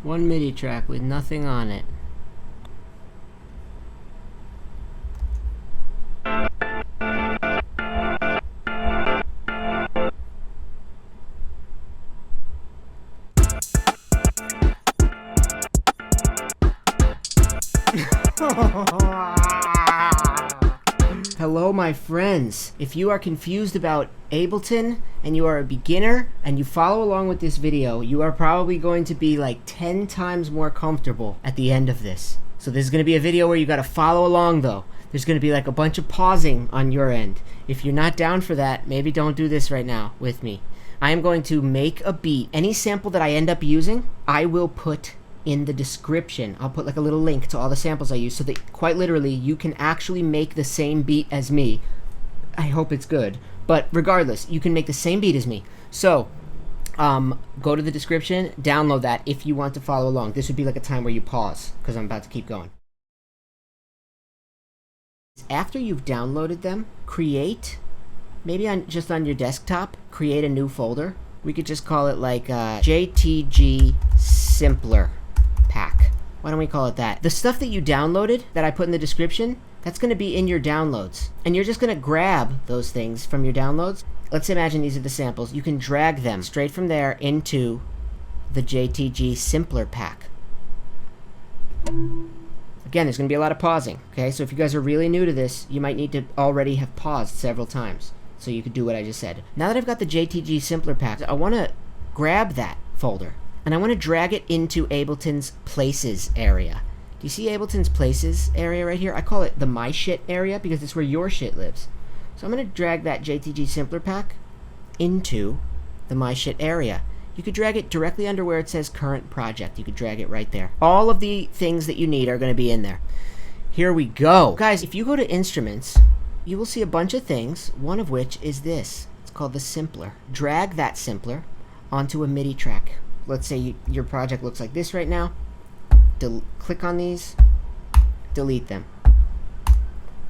One MIDI track with nothing on it. Hello my friends, if you are confused about Ableton and you are a beginner and you follow along with this video, you are probably going to be like 10 times more comfortable at the end of this. So this is going to be a video where you got to follow along though. There's going to be like a bunch of pausing on your end. If you're not down for that, maybe don't do this right now with me. I am going to make a beat. Any sample that I end up using, I will put in the description. I'll put like a little link to all the samples I use so that quite literally you can actually make the same beat as me. I hope it's good, but regardless, you can make the same beat as me. So go to the description, download that if you want to follow along. This would be like a time where you pause because I'm about to keep going. After you've downloaded them, create, maybe just on your desktop, create a new folder. We could just call it like JTG Simpler Pack. Why don't we call it that? The stuff that you downloaded that I put in the description, that's going to be in your downloads. And you're just going to grab those things from your downloads. Let's imagine these are the samples. You can drag them straight from there into the JTG Simpler Pack. Again, there's going to be a lot of pausing, okay? So if you guys are really new to this, you might need to already have paused several times so you could do what I just said. Now that I've got the JTG Simpler Pack, I want to grab that folder and I want to drag it into Ableton's Places area. Do you see Ableton's Places area right here? I call it the My Shit area because it's where your shit lives. So I'm going to drag that JTG Simpler Pack into the My Shit area. You could drag it directly under where it says Current Project. You could drag it right there. All of the things that you need are going to be in there. Here we go. Guys, if you go to Instruments, you will see a bunch of things, one of which is this. It's called the Simpler. Drag that Simpler onto a MIDI track. Let's say your project looks like this right now. Click on these, delete them.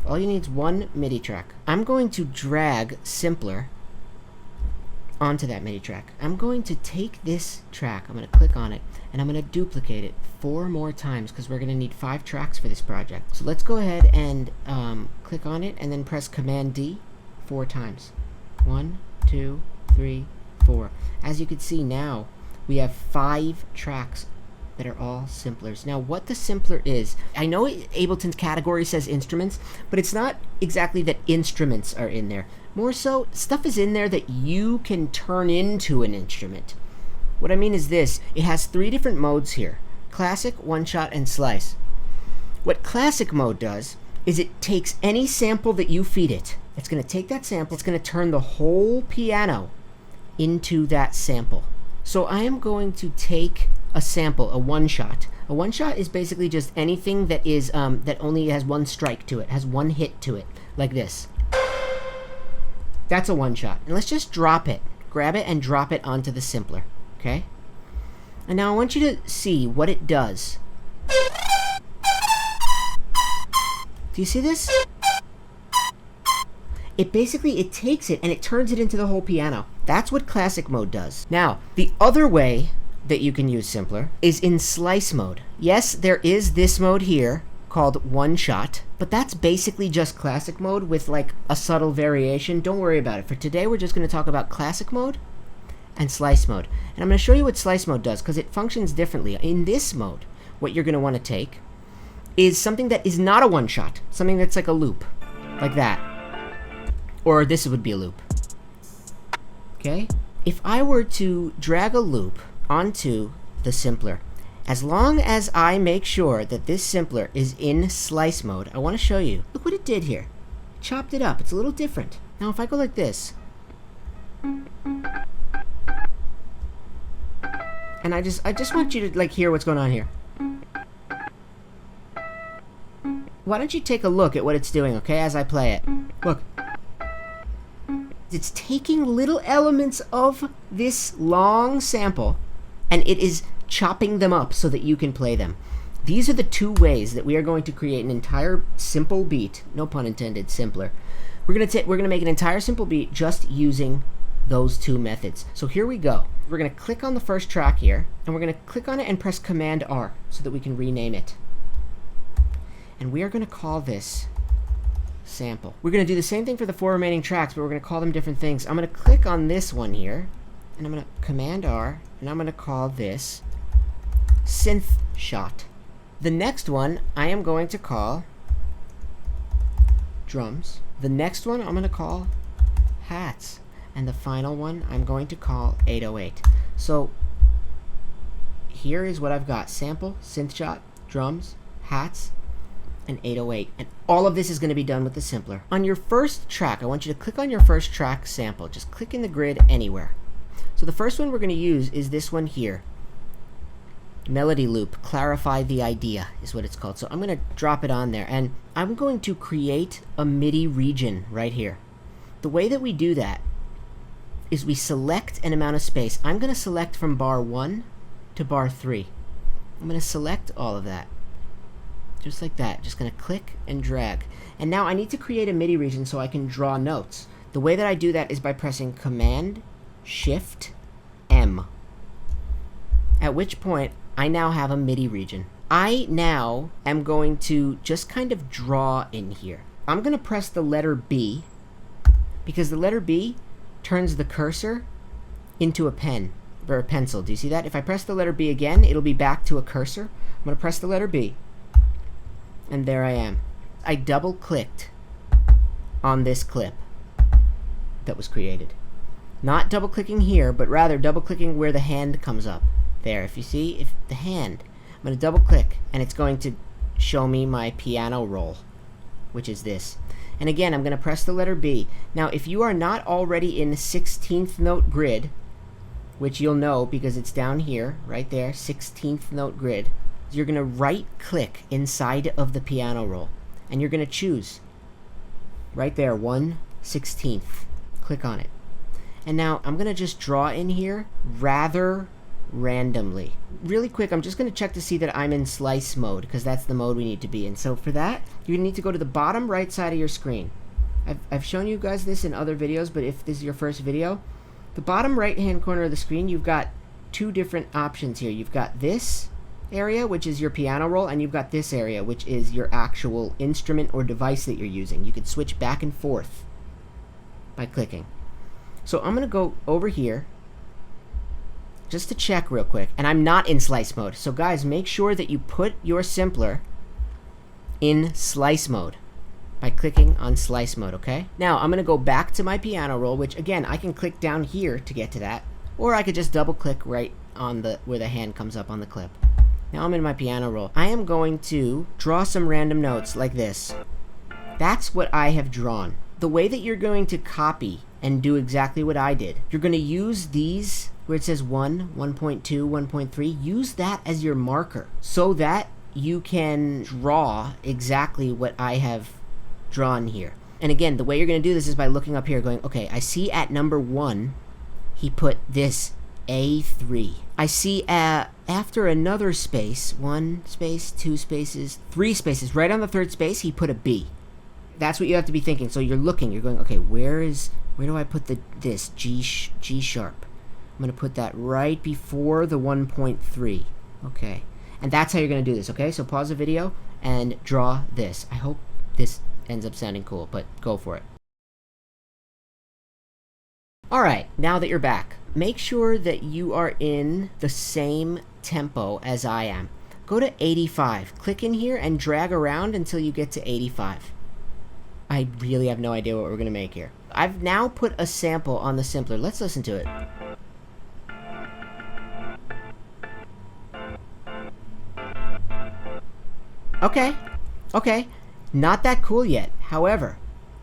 All you need is one MIDI track. I'm going to drag Simpler onto that MIDI track. I'm going to take this track, I'm going to click on it, and I'm going to duplicate it 4 more times because we're going to need 5 tracks for this project. So let's go ahead and click on it and then press Command D 4 times. 1, 2, 3, 4. As you can see now, we have 5 tracks that are all simplers. Now what the simpler is, I know Ableton's category says instruments, but it's not exactly that instruments are in there. More so, stuff is in there that you can turn into an instrument. What I mean is this, it has 3 different modes here. Classic, one shot, and slice. What classic mode does is it takes any sample that you feed it. It's going to take that sample, it's going to turn the whole piano into that sample. So I am going to take a sample, a one shot. A one shot is basically just anything that is that only has one strike to it, has one hit to it, like this. That's a one shot. And let's just drop it. Grab it and drop it onto the simpler, okay? And now I want you to see what it does. Do you see this? It basically, it takes it and it turns it into the whole piano. That's what classic mode does. Now, the other way that you can use Simpler is in slice mode. Yes, there is this mode here called one shot, but that's basically just classic mode with like a subtle variation. Don't worry about it. For today, we're just going to talk about classic mode and slice mode. And I'm going to show you what slice mode does because it functions differently. In this mode, what you're going to want to take is something that is not a one shot, something that's like a loop, like that. Or this would be a loop. Okay? If I were to drag a loop onto the simpler, as long as I make sure that this simpler is in slice mode, I want to show you. Look what it did here. It chopped it up. It's a little different. Now if I go like this, and I just want you to like hear what's going on here. Why don't you take a look at what it's doing, okay, as I play it. Look. It's taking little elements of this long sample and it is chopping them up so that you can play them. These are the 2 ways that we are going to create an entire simple beat, no pun intended, simpler. We're gonna make an entire simple beat just using those two methods. So here we go. We're going to click on the first track here, and we're going to click on it and press Command R so that we can rename it. And we are going to call this sample. We're going to do the same thing for the 4 remaining tracks, but we're going to call them different things. I'm going to click on this one here, and I'm going to Command R, and I'm going to call this Synth Shot. The next one I am going to call Drums. The next one I'm going to call Hats. And the final one I'm going to call 808. So here is what I've got: sample, synth shot, drums, hats, and 808. And all of this is going to be done with the simpler. On your first track, I want you to click on your first track sample. Just click in the grid anywhere. So the first one we're going to use is this one here. Melody loop, clarify the idea is what it's called. So I'm going to drop it on there, and I'm going to create a MIDI region right here. The way that we do that is we select an amount of space. I'm going to select from bar 1 to bar 3. I'm going to select all of that. Just like that. Just going to click and drag. And now I need to create a MIDI region so I can draw notes. The way that I do that is by pressing Command Shift M. At which point I now have a MIDI region. I now am going to just kind of draw in here. I'm going to press the letter B, because the letter B turns the cursor into a pen, or a pencil. Do you see that? If I press the letter B again, it'll be back to a cursor. I'm going to press the letter B, and there I am. I double clicked on this clip that was created. Not double clicking here, but rather double clicking where the hand comes up. There, if you see, if the hand, I'm going to double click, and it's going to show me my piano roll, which is this. And again, I'm going to press the letter B. Now, if you are not already in the 16th note grid, which you'll know because it's down here, right there, 16th note grid, you're going to right-click inside of the piano roll, and you're going to choose right there, 1/16. Click on it. And now I'm going to just draw in here rather randomly. Really quick, I'm just going to check to see that I'm in slice mode, because that's the mode we need to be in. So for that, you're going to need to go to the bottom right side of your screen. I've shown you guys this in other videos, but if this is your first video, the bottom right hand corner of the screen, you've got two different options here. You've got this area, which is your piano roll, and you've got this area, which is your actual instrument or device that you're using. You can switch back and forth by clicking. So I'm going to go over here just to check real quick, and I'm not in slice mode. So guys, make sure that you put your simpler in slice mode by clicking on slice mode, okay? Now I'm going to go back to my piano roll, which again, I can click down here to get to that, or I could just double click right on the where the hand comes up on the clip. Now I'm in my piano roll. I am going to draw some random notes like this. That's what I have drawn. The way that you're going to copy and do exactly what I did, you're going to use these where it says 1, 1.2, 1.3, use that as your marker so that you can draw exactly what I have drawn here. And again, the way you're going to do this is by looking up here going, okay, I see at number 1, he put this A3. I see after another space, 1 space, 2 spaces, 3 spaces, right on the 3rd space, he put a B. That's what you have to be thinking. So you're looking, you're going, okay, where do I put this G sharp? I'm going to put that right before the 1.3. Okay. And that's how you're going to do this, okay? So pause the video and draw this. I hope this ends up sounding cool, but go for it. Alright, now that you're back, make sure that you are in the same tempo as I am. Go to 85. Click in here and drag around until you get to 85. I really have no idea what we're going to make here. I've now put a sample on the simpler. Let's listen to it. Okay, not that cool yet. However,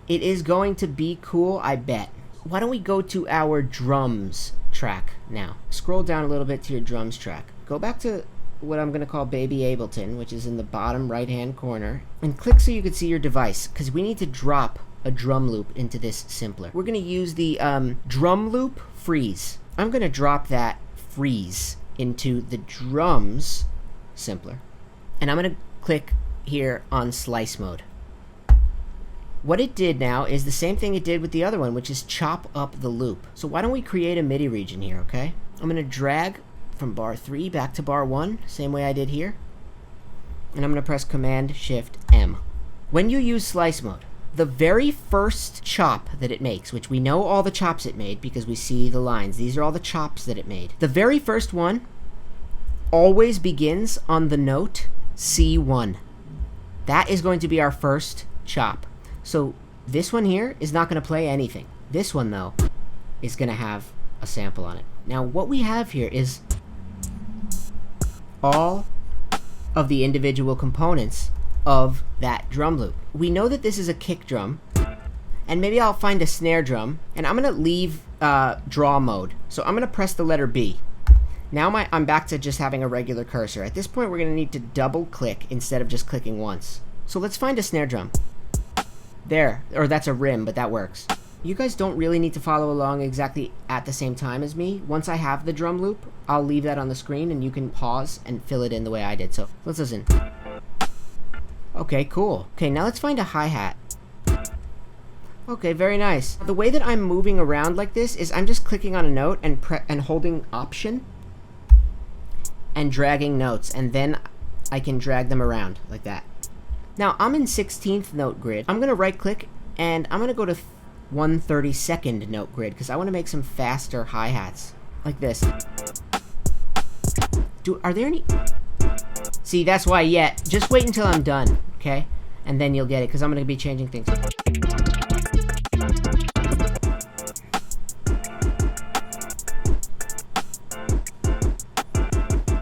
it is going to be cool, I bet. Why don't we go to our drums track now? Scroll down a little bit to your drums track. Go back to what I'm going to call Baby Ableton, which is in the bottom right-hand corner, and click so you can see your device, because we need to drop a drum loop into this simpler. We're going to use the drum loop freeze. I'm going to drop that freeze into the drums simpler, and I'm going to click here on slice mode. What it did now is the same thing it did with the other one, which is chop up the loop. So why don't we create a MIDI region here, okay? I'm going to drag from bar 3 back to bar 1, same way I did here. And I'm going to press Command-Shift-M. When you use slice mode, the very first chop that it makes, which we know all the chops it made because we see the lines. These are all the chops that it made. The very first one always begins on the note C1. That is going to be our first chop. So this one here is not going to play anything. This one, though, is going to have a sample on it. Now, what we have here is all of the individual components of that drum loop. We know that this is a kick drum, and maybe I'll find a snare drum, and I'm going to leave draw mode. So I'm going to press the letter B. Now I'm back to just having a regular cursor. At this point, we're going to need to double click instead of just clicking once. So let's find a snare drum. There, or that's a rim, but that works. You guys don't really need to follow along exactly at the same time as me. Once I have the drum loop, I'll leave that on the screen and you can pause and fill it in the way I did. So let's listen. Okay, cool. Okay, now let's find a hi-hat. Okay, very nice. The way that I'm moving around like this is I'm just clicking on a note and holding Option and dragging notes, and then I can drag them around like that. Now, I'm in 16th note grid. I'm going to right-click, and I'm going to go to 1/32nd note grid, because I want to make some faster hi-hats, like this. Are there any... See, that's why yet. Just wait until I'm done, okay? And then you'll get it, because I'm going to be changing things.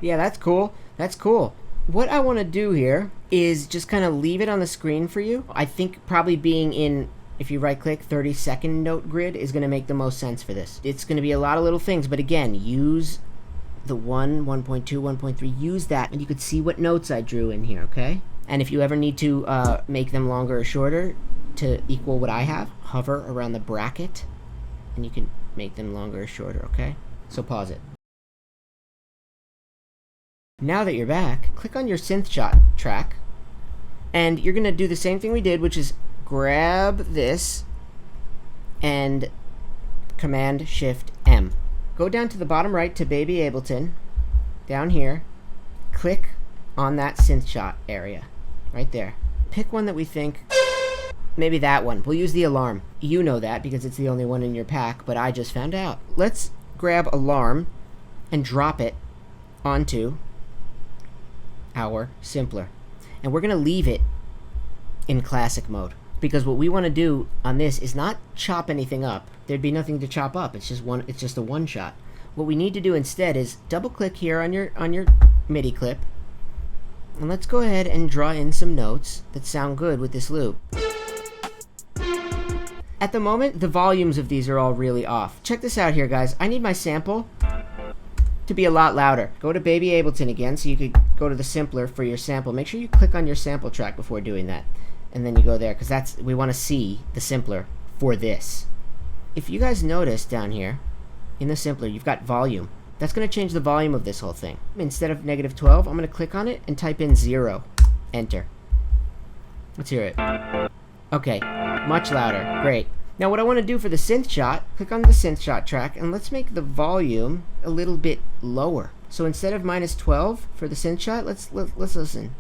Yeah, that's cool. That's cool. What I want to do here is just kind of leave it on the screen for you. I think probably being in, if you right click, 32nd note grid is going to make the most sense for this. It's going to be a lot of little things, but again, use the 1, 1.2, 1.3, use that, and you could see what notes I drew in here, okay? And if you ever need to make them longer or shorter to equal what I have, hover around the bracket, and you can make them longer or shorter, okay? So pause it. Now that you're back, click on your synth shot track, and you're going to do the same thing we did, which is grab this and Command-Shift-M. Go down to the bottom right to Baby Ableton, down here, click on that synth shot area, right there. Pick one that we think, maybe that one. We'll use the alarm. You know that because it's the only one in your pack, but I just found out. Let's grab alarm and drop it onto our simpler, and we're going to leave it in classic mode, because what we want to do on this is not chop anything up. There'd be nothing to chop up. It's just a one shot. What we need to do instead is double click here on your MIDI clip, and let's go ahead and draw in some notes that sound good with this loop. At the moment, the volumes of these are all really off. Check this out here, guys. I need my sample to be a lot louder. Go to Baby Ableton again, so you could go to the simpler for your sample. Make sure you click on your sample track before doing that, and then you go there, because we want to see the simpler for this. If you guys notice down here in the simpler, you've got volume. That's going to change the volume of this whole thing. Instead of -12, I'm going to click on it and type in 0. Enter. Let's hear it. Okay, much louder. Great. Now what I want to do for the synth shot, click on the synth shot track, and let's make the volume a little bit lower. So instead of -12 for the synth shot, let's listen.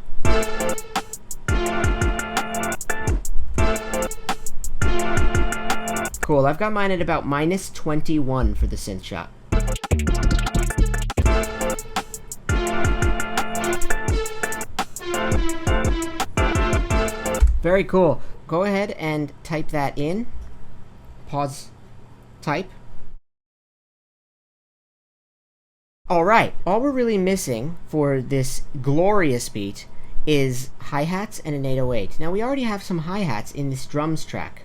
Cool, I've got mine at about -21 for the synth shot. Very cool. Go ahead and type that in. Pause, type. Alright, all we're really missing for this glorious beat is hi-hats and an 808. Now we already have some hi-hats in this drums track.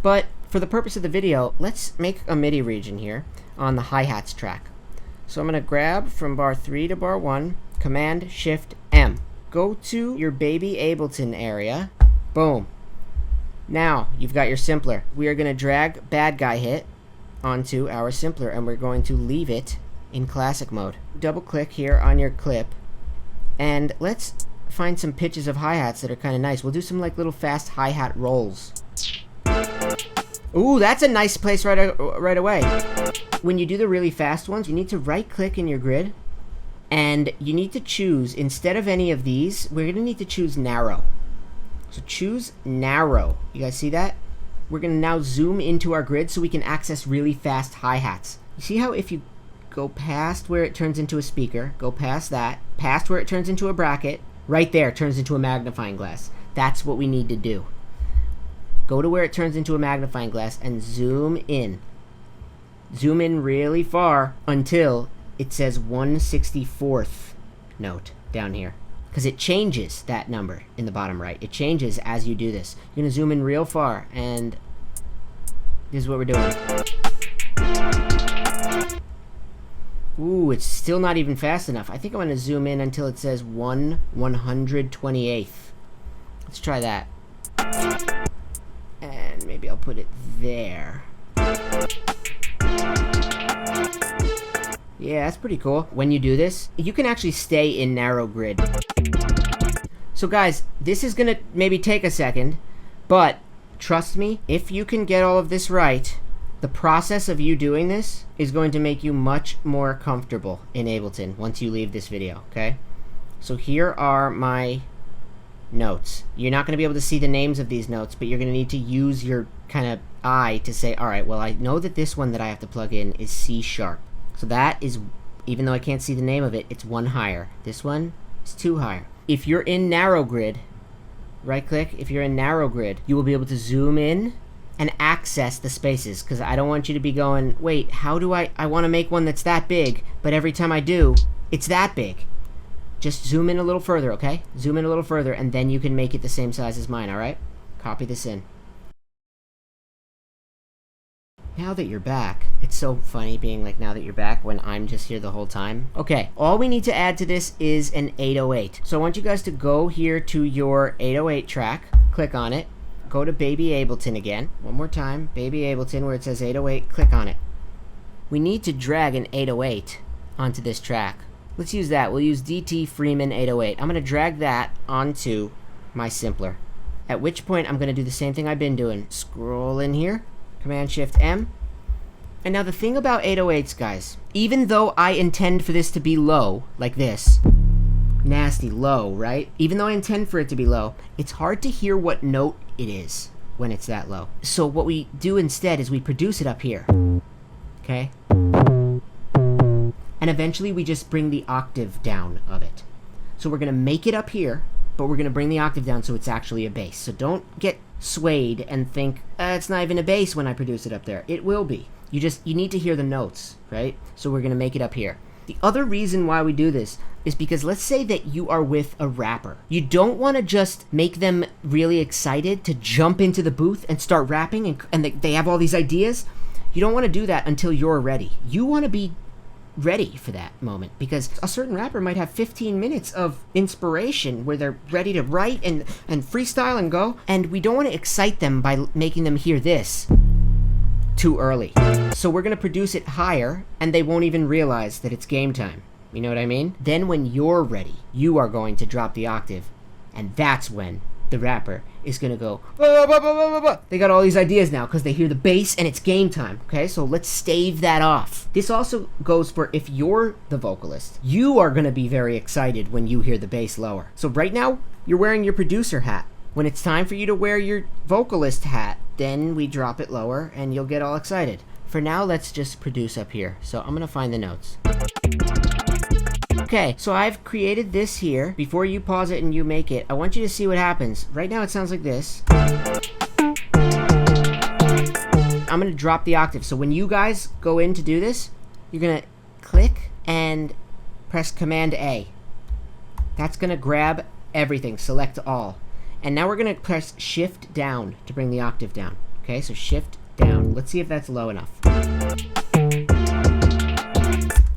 But for the purpose of the video, let's make a MIDI region here on the hi-hats track. So I'm going to grab from bar 3 to bar 1, Command-Shift-M. Go to your Baby Ableton area. Boom. Now, you've got your simpler. We are going to drag Bad Guy Hit onto our simpler, and we're going to leave it in classic mode. Double click here on your clip, and let's find some pitches of hi-hats that are kind of nice. We'll do some like little fast hi-hat rolls. Ooh, that's a nice place right away. When you do the really fast ones, you need to right-click in your grid, and you need to choose, instead of any of these, we're going to need to choose narrow. So choose narrow. You guys see that? We're going to now zoom into our grid so we can access really fast hi-hats. You see how if you go past where it turns into a speaker, go past that, past where it turns into a bracket, right there turns into a magnifying glass. That's what we need to do. Go to where it turns into a magnifying glass and zoom in. Zoom in really far until it says 1/64th note down here. Because it changes that number in the bottom right. It changes as you do this. You're going to zoom in real far, and this is what we're doing. Ooh, it's still not even fast enough. I think I'm going to zoom in until it says 1/128th. Let's try that. And maybe I'll put it there. Yeah, that's pretty cool. When you do this, you can actually stay in narrow grid. So guys, this is gonna maybe take a second, but trust me, if you can get all of this right, the process of you doing this is going to make you much more comfortable in Ableton once you leave this video, okay? So here are my notes. You're not going to be able to see the names of these notes, but you're going to need to use your kind of eye to say, all right, well, I know that this one that I have to plug in is C sharp. So that is, even though I can't see the name of it, it's one higher. This one is two higher. If you're in narrow grid, right click, if you're in narrow grid, you will be able to zoom in and access the spaces, because I don't want you to be going, wait, how do I want to make one that's that big, but every time I do, it's that big. Just zoom in a little further, okay? Zoom in a little further, and then you can make it the same size as mine, alright? Copy this in. Now that you're back, it's so funny being like, now that you're back, when I'm just here the whole time. Okay, all we need to add to this is an 808. So I want you guys to go here to your 808 track, click on it, go to Baby Ableton again. One more time, Baby Ableton, where it says 808, click on it. We need to drag an 808 onto this track. Let's use that. We'll use DT Freeman 808. I'm going to drag that onto my simpler. At which point I'm going to do the same thing I've been doing. Scroll in here, Command-Shift-M. And now the thing about 808s, guys, even though I intend for this to be low, like this, nasty low, right? Even though I intend for it to be low, it's hard to hear what note it is when it's that low. So what we do instead is we produce it up here. Okay? And eventually we just bring the octave down of it. So we're going to make it up here, but we're going to bring the octave down so it's actually a bass. So don't get swayed and think, it's not even a bass when I produce it up there. It will be. You need to hear the notes, right? So we're going to make it up here. The other reason why we do this is because let's say that you are with a rapper. You don't want to just make them really excited to jump into the booth and start rapping and they have all these ideas. You don't want to do that until you're ready. You want to be ready for that moment, because a certain rapper might have 15 minutes of inspiration where they're ready to write and freestyle and go, and we don't want to excite them by making them hear this too early. So we're going to produce it higher, and they won't even realize that it's game time. You know what I mean? Then when you're ready, you are going to drop the octave, and that's when the rapper is going to go, bah, bah, bah, bah, bah, bah. They got all these ideas now because they hear the bass and it's game time. Okay, so let's stave that off. This also goes for if you're the vocalist. You are going to be very excited when you hear the bass lower. So right now, you're wearing your producer hat. When it's time for you to wear your vocalist hat, then we drop it lower and you'll get all excited. For now, let's just produce up here. So I'm going to find the notes. Okay, so I've created this here. Before you pause it and you make it, I want you to see what happens. Right now it sounds like this. I'm going to drop the octave. So when you guys go in to do this, you're going to click and press Command A. That's going to grab everything. Select all. And now we're going to press Shift down to bring the octave down. Okay, so Shift down. Let's see if that's low enough.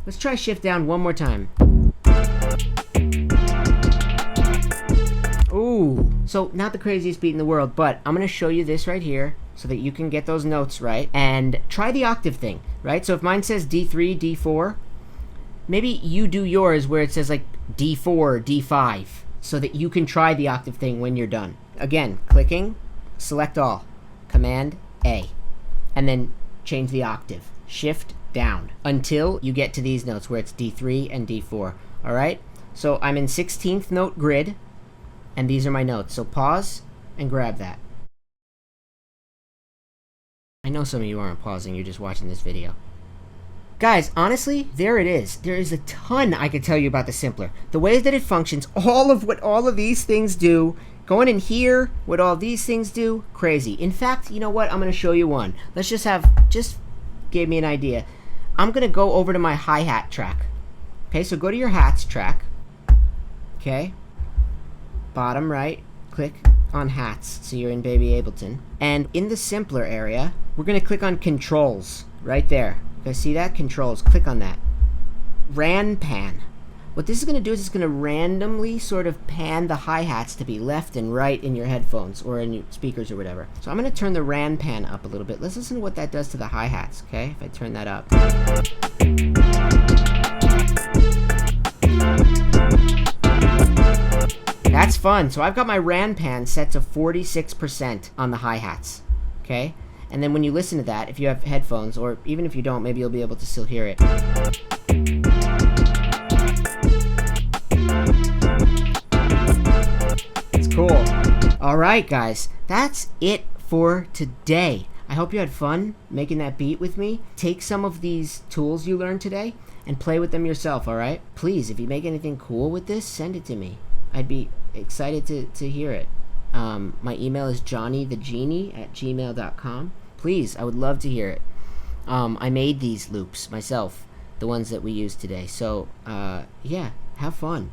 Let's try Shift down one more time. Ooh, so not the craziest beat in the world, but I'm going to show you this right here so that you can get those notes right, and try the octave thing, right? So if mine says D3, D4, maybe you do yours where it says like D4, D5, so that you can try the octave thing when you're done. Again, clicking, select all, Command A, and then change the octave. Shift down until you get to these notes where it's D3 and D4. All right? So I'm in 16th note grid, and these are my notes. So pause and grab that. I know some of you aren't pausing, you're just watching this video. Guys, honestly, there it is. There is a ton I could tell you about the Simpler. The ways that it functions, all of these things do, going in here, what all these things do, crazy. In fact, you know what? I'm going to show you one. Let's just give me an idea. I'm going to go over to my hi-hat track. Okay, so go to your hats track. Okay. Bottom right, click on hats, so you're in Baby Ableton. And in the Simpler area, we're going to click on controls, right there. You guys see that? Controls. Click on that. Ran pan. What this is going to do is it's going to randomly sort of pan the hi-hats to be left and right in your headphones or in your speakers or whatever. So I'm going to turn the ran pan up a little bit. Let's listen to what that does to the hi-hats, okay? If I turn that up. That's fun. So I've got my ran pan set to 46% on the hi-hats, okay? And then when you listen to that, if you have headphones, or even if you don't, maybe you'll be able to still hear it. It's cool. All right, guys, that's it for today. I hope you had fun making that beat with me. Take some of these tools you learned today and play with them yourself, all right? Please, if you make anything cool with this, send it to me. I'd be excited to hear it. My email is jonnythegenie@gmail.com. Please, I would love to hear it. I made these loops myself, the ones that we used today. So, yeah, have fun.